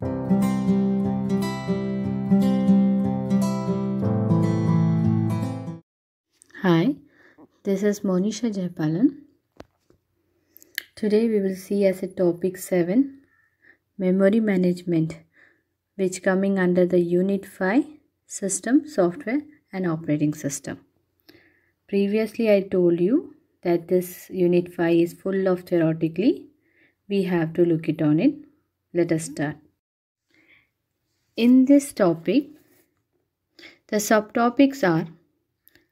Hi, this is Monisha Jayapalan. Today we will see as a topic 7 memory management, which coming under the Unit 5 system, software and operating system. Previously I told you that this Unit 5 is full of theoretically. We have to look it on it. Let us start. In this topic, the subtopics are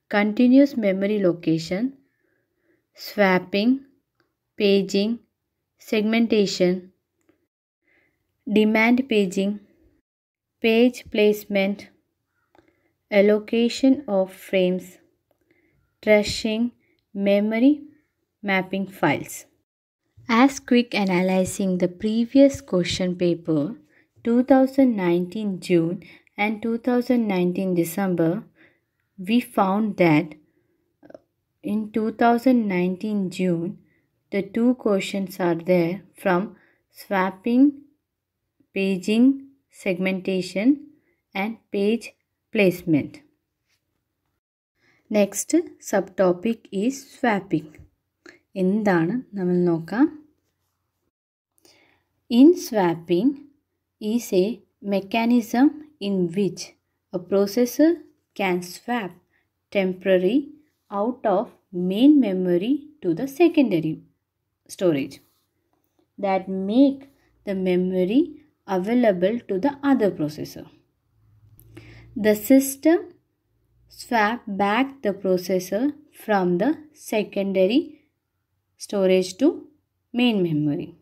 continuous memory location, swapping, paging, segmentation, demand paging, page placement, allocation of frames, trashing, memory mapping files. As quick analyzing the previous question paper 2019 June and 2019 December, we found that in 2019 June, the two questions are there from swapping, paging, segmentation and page placement. Next subtopic is swapping. എന്താണ് നമ്മൾ നോക്കാം. In swapping is a mechanism in which a processor can swap temporary out of main memory to the secondary storage that make the memory available to the other processor. The system swap back the processor from the secondary storage to main memory.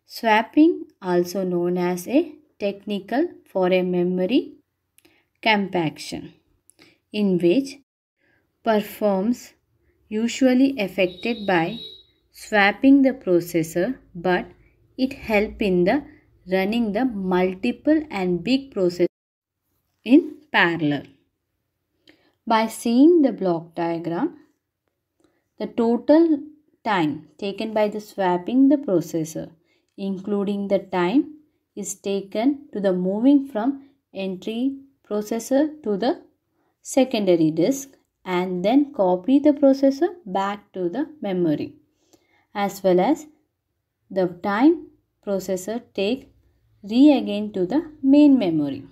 Swapping, also known as a technical for a memory compaction, in which performs usually affected by swapping the processor, but it help in the running the multiple and big process in parallel. By seeing the block diagram, the total time taken by the swapping the processor, including the time, is taken to the moving from entry processor to the secondary disk and then copy the processor back to the memory, as well as the time processor take again to the main memory.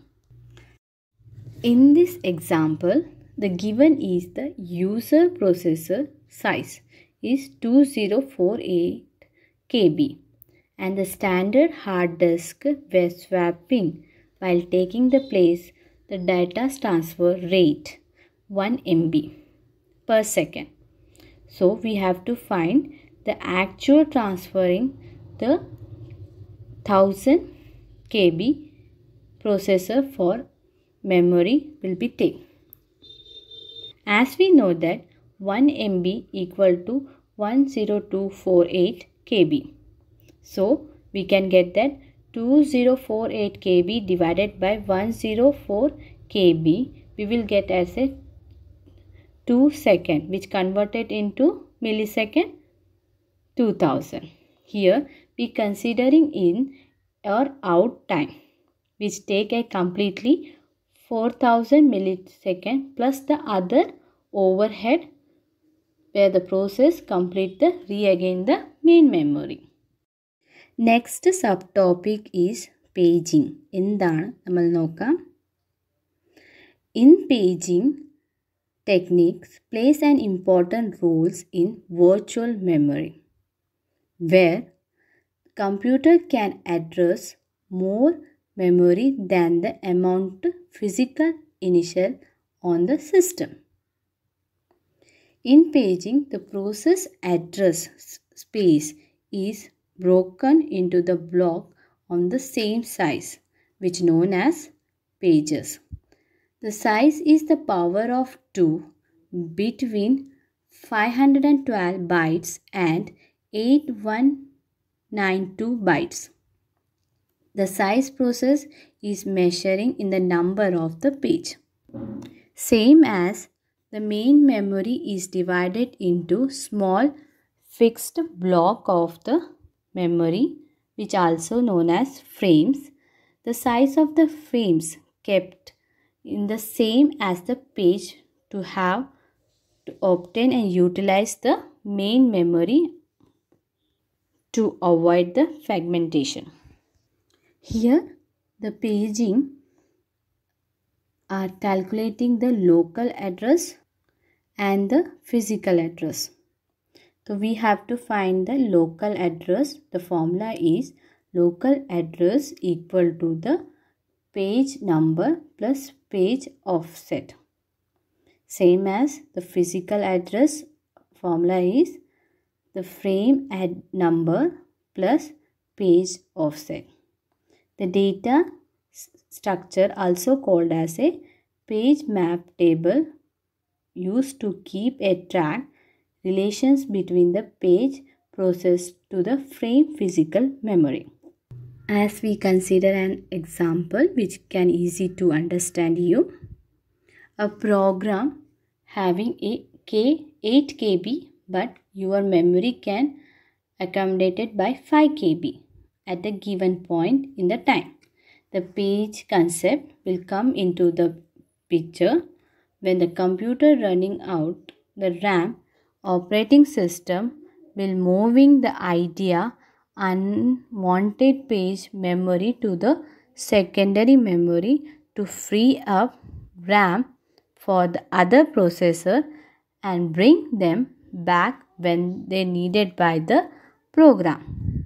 In this example, the given is the user processor size is 2048 KB and the standard hard disk were swapping while taking the place the data transfer rate 1 MB per second. So we have to find the actual transferring the 1000 KB processor for memory will be taken. As we know that 1 MB equal to 10248 KB. So we can get that 2048 KB divided by 104 KB, we will get as a 2 second, which converted into millisecond 2000. Here we considering in or out time, which take a completely 4000 millisecond plus the other overhead where the process complete the again the main memory. Next subtopic is paging. എന്താണ് നമ്മൾ നോക്കാം. In paging, techniques plays an important role in virtual memory, where computer can address more memory than the amount physical initial on the system. In paging, the process address space is broken into the block on the same size, which known as pages. The size is the power of 2 between 512 bytes and 8192 bytes. The size process is measuring in the number of the page. Same as the main memory is divided into small fixed block of the memory, which also known as frames. the size of the frames kept in the same as the page to obtain and utilize the main memory to avoid the fragmentation. Here the paging are calculating the local address and the physical address. So we have to find the local address. The formula is local address equal to the page number plus page offset. Same as the physical address, formula is the frame number plus page offset. The data structure, also called as a page map table, used to keep a track relations between the page processed to the frame physical memory. As we consider an example which can easy to understand you, a program having a 8 KB but your memory can accommodate it by 5 KB at a given point in the time. The page concept will come into the picture when the computer running out the RAM. Operating system will moving the idea unwanted page memory to the secondary memory to free up RAM for the other processor and bring them back when they needed by the program.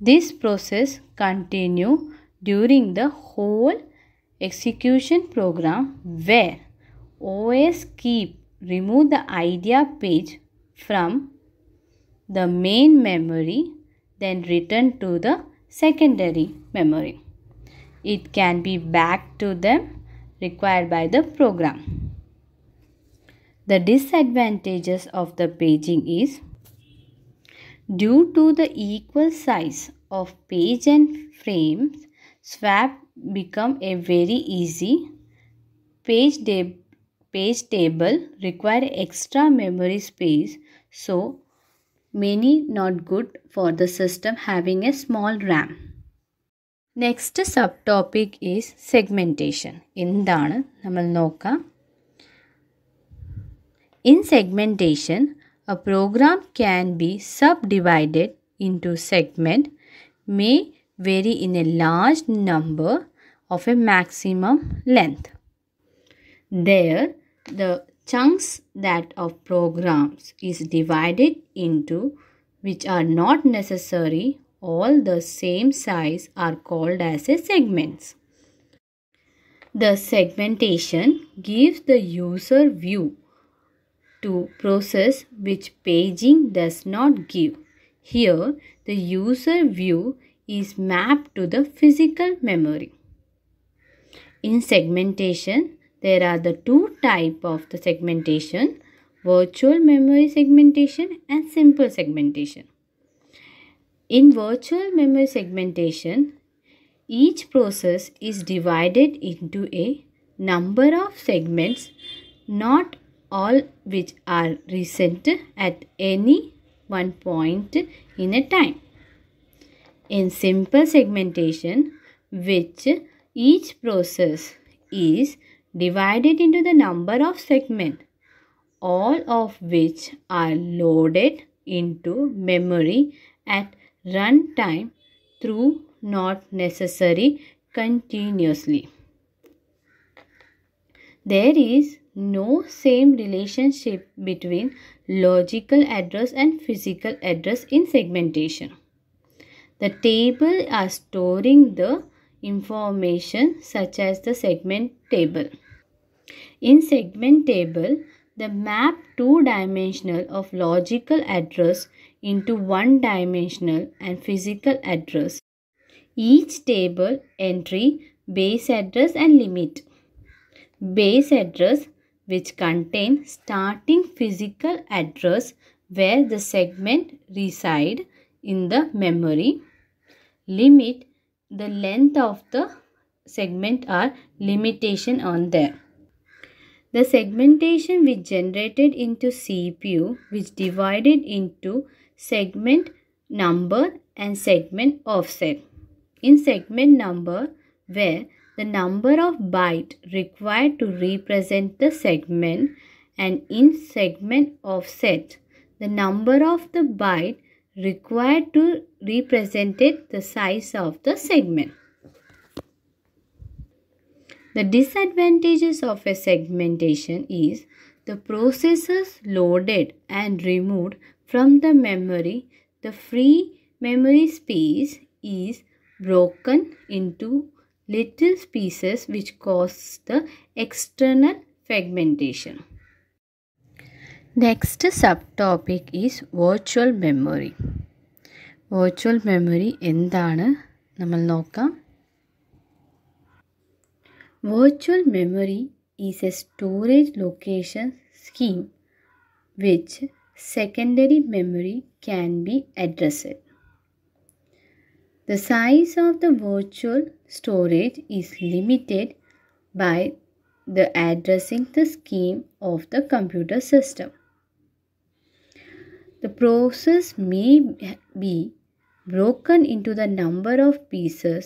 This process continue during the whole execution program where OS remove the idea page from the main memory, then return to the secondary memory. It can be back to them required by the program. The disadvantages of the paging is due to the equal size of page and frames, swap become a very easy. Page table require extra memory space, so many not good for the system having a small RAM. Next subtopic is segmentation. എന്താണ് നമ്മൾ നോക്കാം. In segmentation, a program can be subdivided into segment may vary in a large number of a maximum length. There, the chunks that of programs is divided into which are not necessary all the same size are called as a segments. The segmentation gives the user view to process which paging does not give. Here, the user view is mapped to the physical memory. In segmentation, there are the two types of the segmentation, virtual memory segmentation and simple segmentation. In virtual memory segmentation, each process is divided into a number of segments, not all which are recent at any one point in a time. In simple segmentation, which each process is divided into the number of segments, all of which are loaded into memory at runtime through not necessary continuously. There is no same relationship between logical address and physical address in segmentation. The table are storing the information such as the segment table. In segment table, the map two-dimensional of logical address into one-dimensional and physical address. Each table entry base address and limit. Base address which contain starting physical address where the segment reside in the memory. Limit, the length of the segment are limitation on there. The segmentation which generated into CPU which divided into segment number and segment offset. in segment number, where the number of bytes required to represent the segment, and in segment offset, the number of the byte required to represent the size of the segment. The disadvantages of a segmentation is the processors loaded and removed from the memory. The free memory space is broken into little pieces, which cause the external fragmentation. Next subtopic is virtual memory. Virtual memory എന്താണ് നമ്മൾ നോക്കാം. Virtual memory is a storage location scheme which secondary memory can be addressed. The size of the virtual storage is limited by the addressing the scheme of the computer system. The process may be broken into the number of pieces,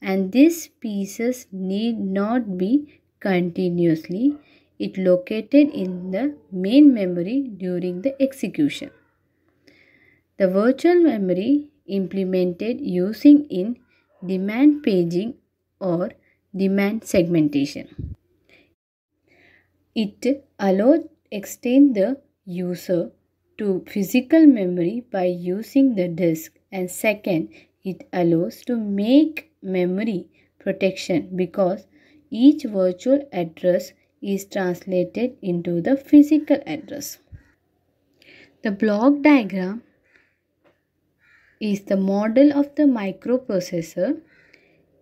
and these pieces need not be continuously located in the main memory during the execution. The virtual memory implemented using in demand paging or demand segmentation. It allows extend the user to physical memory by using the disk, and second, it allows to make memory protection because each virtual address is translated into the physical address. The block diagram is the model of the microprocessor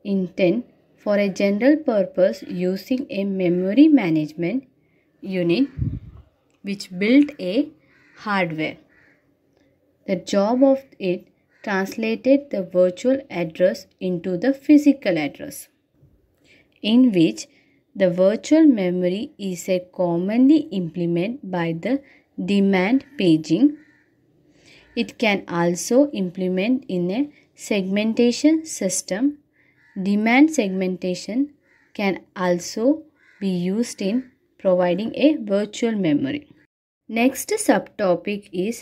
intended for a general purpose using a memory management unit which built a hardware. The job of it translated the virtual address into the physical address, in which the virtual memory is a commonly implemented by the demand paging. It can also implement in a segmentation system. Demand segmentation can also be used in providing a virtual memory. Next subtopic is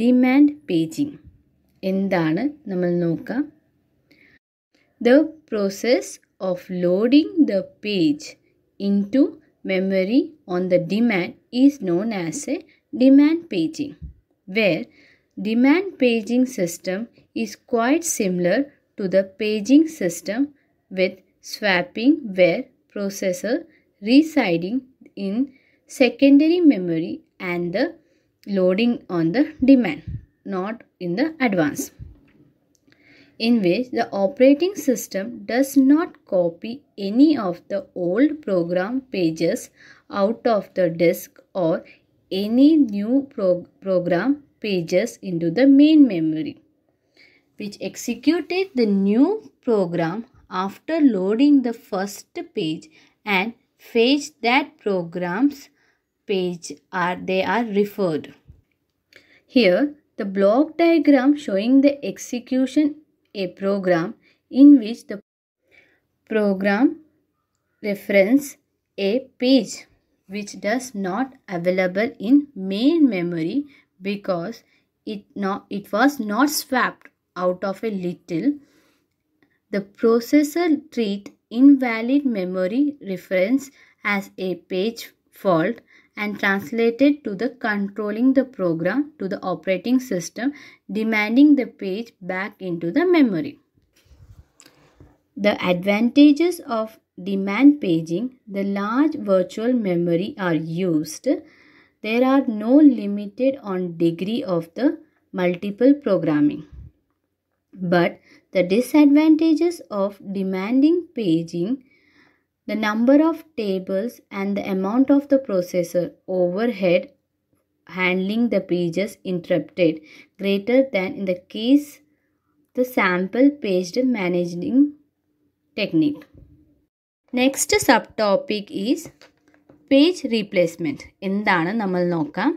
demand paging. എന്താണ് നമ്മൾ നോക്കാം. The process of loading the page into memory on the demand is known as a demand paging, where demand paging system is quite similar to the paging system with swapping, where processor residing in secondary memory and the loading on the demand, not in the advance, in which the operating system does not copy any of the old program pages out of the disk or any new program pages into the main memory, which executed the new program after loading the first page and fetch that program's page they are referred. Here the block diagram showing the execution a program in which the program reference a page which does not available in main memory because it was not swapped out of a little. The processor treat invalid memory reference as a page fault and translated to the controlling the program to the operating system, demanding the page back into the memory. The advantages of demand paging: the large virtual memory are used. There are no limited on degree of the multiple programming. But the disadvantages of demanding paging: the number of tables and the amount of the processor overhead handling the pages interrupted greater than in the case the sample paged managing technique. Next subtopic is page replacement. എന്താണ് നമ്മൾ നോക്കാം.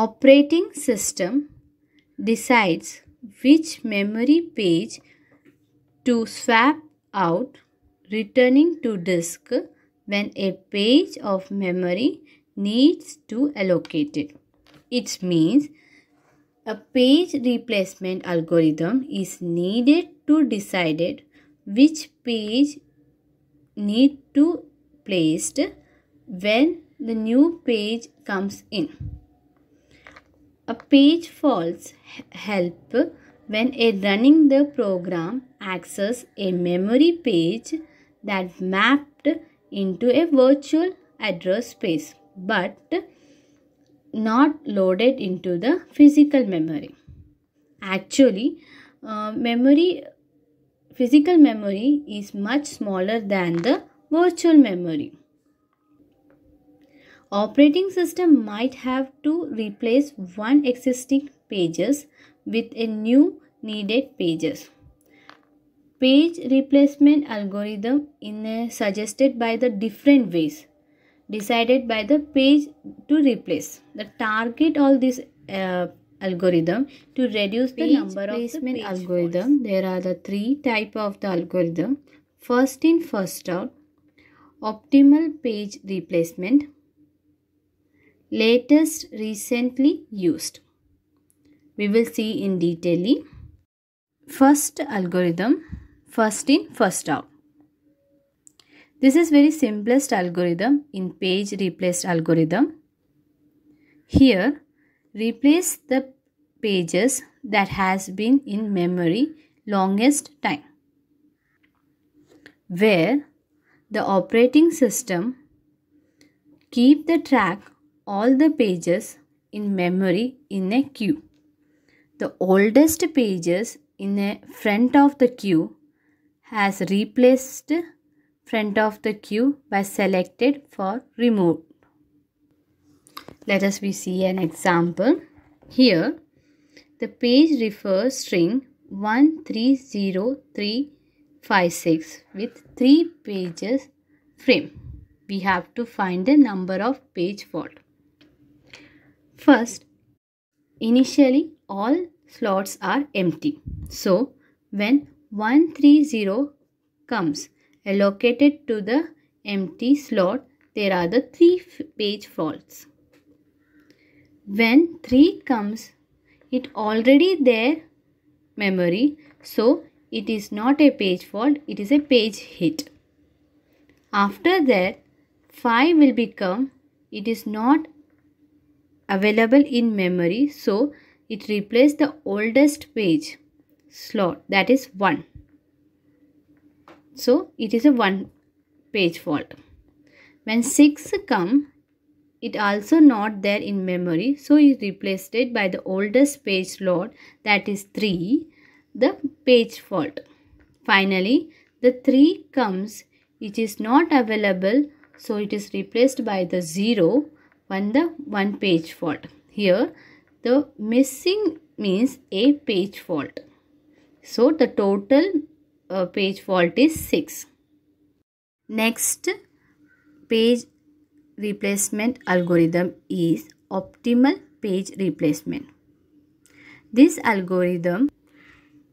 Operating system decides which memory page to swap out, returning to disk when a page of memory needs to allocate it. It means a page replacement algorithm is needed to decide which page need to placed when the new page comes in. A page faults help when a running the program access a memory page that mapped into a virtual address space but not loaded into the physical memory. Actually, physical memory is much smaller than the virtual memory. Operating system might have to replace one existing pages with a new needed pages. Page replacement algorithm suggested by the different ways decided by the page to replace. The target all this algorithm to reduce the number of the page algorithm. Faults. There are the three type of the algorithm. First in, first out, optimal page replacement, latest recently used. We will see in detail. First algorithm, first in, first out. This is very simplest algorithm in page replaced algorithm. Here, replace the pages that has been in memory longest time, where the operating system keep the track all the pages in memory in a queue. The oldest pages in the front of the queue has replaced front of the queue by selected for remove. Let us see an example. Here, the page refers string 130356 with 3 pages frame. We have to find the number of page fault. First, initially all slots are empty. So, when 130 comes allocated to the empty slot, there are the 3 page faults. When 3 comes, it already there memory, so it is not a page fault, it is a page hit. After that, 5 will become, it is not available in memory, so it replaces the oldest page slot, that is 1. So it is a 1 page fault. When 6 come, it also not there in memory, so it replaced it by the oldest page slot, that is 3, the page fault. Finally, the 3 comes, it is not available, so it is replaced by the 0, the 1 page fault. Here, the missing means a page fault. So the total page fault is 6. Next page replacement algorithm is optimal page replacement. This algorithm,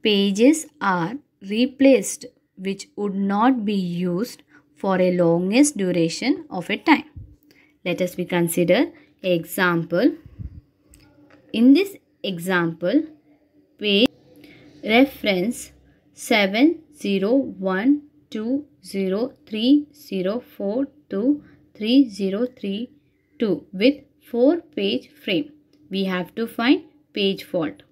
pages are replaced which would not be used for a longest duration of a time. Let us consider an example. In this example, page reference 7012030423032 with 4 page frame. We have to find page fault.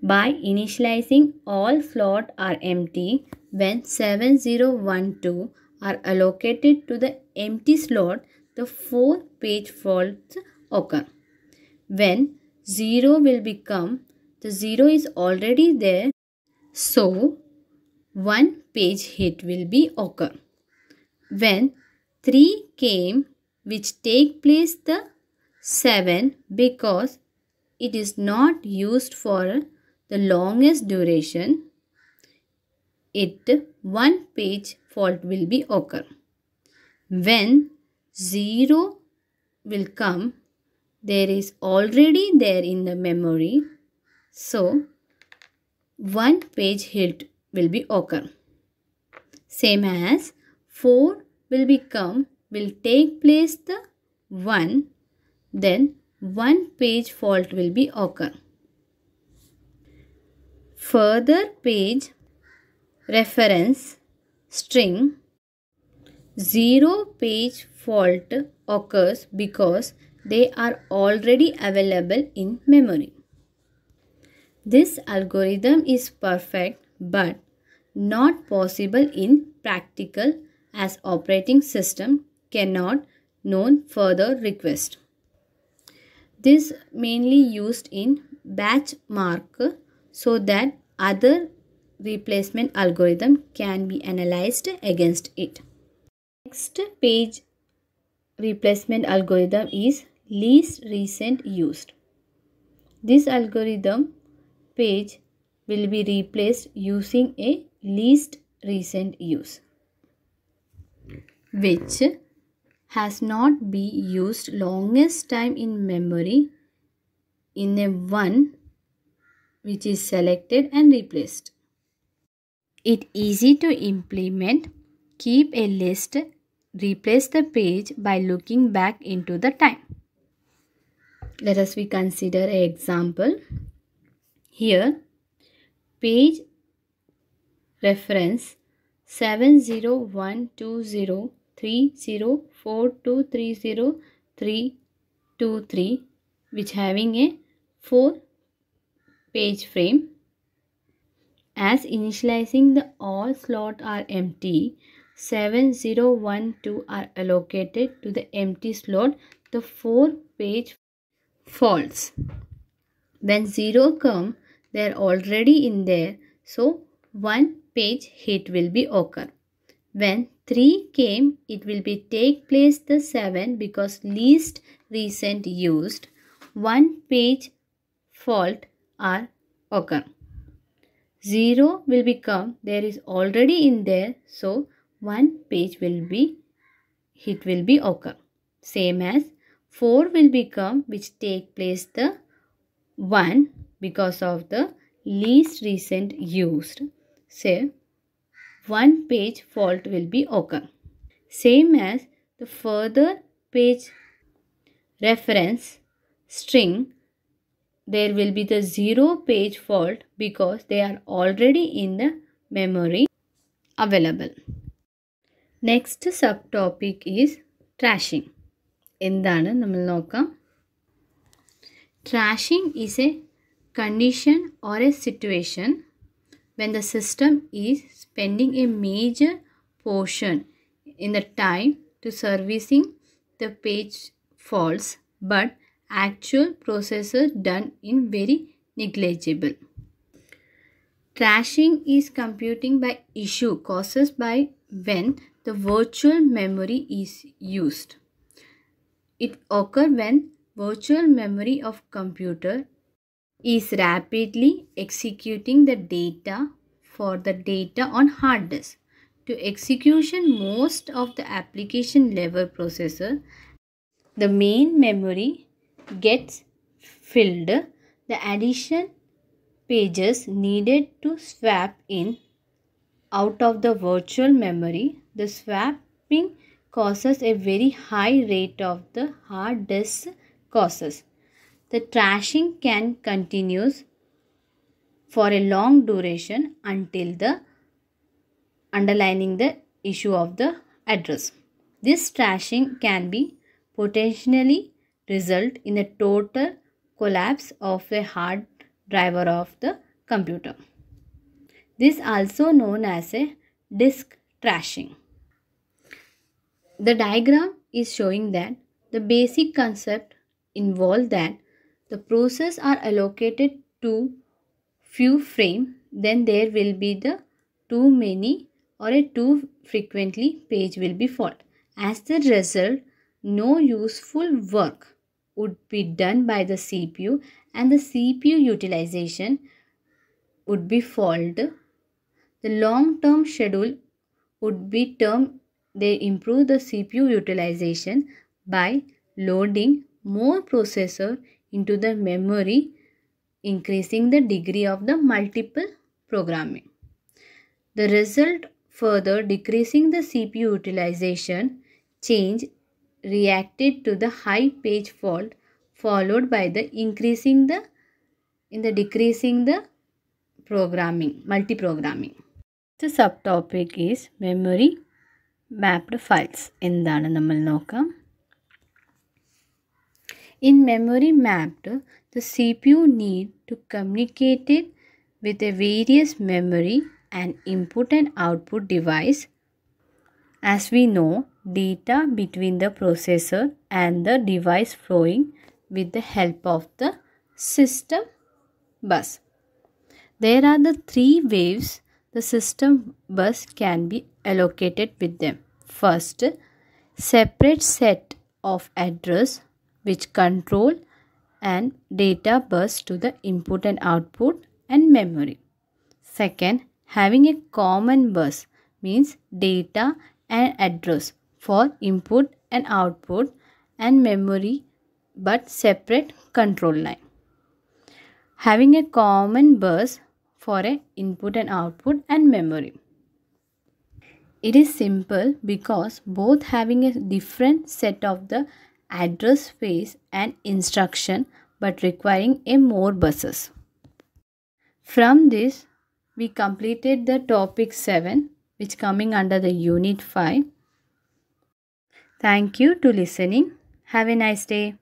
By initializing all slots are empty, when 7012 are allocated to the empty slot, the 4 page faults occur. When 0 will become, the 0 is already there, so 1 page hit will be occur. When 3 came, which take place the 7 because it is not used for the longest duration, 1 page fault will be occur. When 0 will come, there is already there in the memory, so one page hit will be occur. Same as 4 will take place the 1, then one page fault will be occur. Further page reference string 0 page fault occurs because they are already available in memory. This algorithm is perfect but not possible in practical as operating system cannot known further request. This mainly used in batch mark so that other replacement algorithm can be analyzed against it. Next page replacement algorithm is least recent used. This algorithm page will be replaced using a least recent use, which has not been used longest time in memory in a one which is selected and replaced. It easy to implement. Keep a list. Replace the page by looking back into the time. Let us consider an example. Here page reference 70120304230323 which having a 4 page frame. As initializing the all slots are empty, 7012 are allocated to the empty slot. The 4 page false. When 0 come, they are already in there. So 1 page hit will be occur. When 3 came, it will be take place the 7 because least recent used. 1 page fault are occur. 0 will become there is already in there, so 1 page will be hit will be occur. Same as 4 will become which take place the 1 because of the least recent used. Say 1 page fault will be occur. Same as the further page reference string, there will be the 0 page fault because they are already in the memory available. Next subtopic is trashing. എന്താണ് നമ്മൾ നോക്കാം. Trashing is a condition or a situation when the system is spending a major portion in the time to servicing the page faults but actual processor done in very negligible. Trashing is computing by issue caused by when the virtual memory is used. It occurs when virtual memory of computer is rapidly executing the data for the data on hard disk. To execution most of the application level processor, the main memory gets filled. The addition pages needed to swap in out of the virtual memory. The swapping causes a very high rate of the hard disk causes. The trashing can continue for a long duration until the underlining the issue of the address. This trashing can be potentially result in a total collapse of a hard drive of the computer. This is also known as a disk trashing. The diagram is showing that the basic concept involves that the process are allocated to few frame, then there will be the too many or a too frequently page will be fault. As the result, no useful work would be done by the CPU and the CPU utilization would be fault. The long-term schedule would be termed they improve the CPU utilization by loading more processor into the memory, increasing the degree of the multiple programming. The result further decreasing the CPU utilization change reacted to the high page fault followed by the decreasing the programming, multi-programming. The subtopic is memory mapped files. എന്താണ് നമ്മൾ നോക്കാം. In memory mapped, the CPU need to communicate it with a various memory and input and output device. As we know, data between the processor and the device flowing with the help of the system bus. There are the three waves the system bus can be allocated with them. First, separate set of address which control and data bus to the input and output and memory. Second, having a common bus means data and address for input and output and memory but separate control line. Having a common bus for a input and output and memory. It is simple because both having a different set of the address space and instruction but requiring a more buses. From this we completed the topic 7 which coming under the unit 5. Thank you to listening. Have a nice day.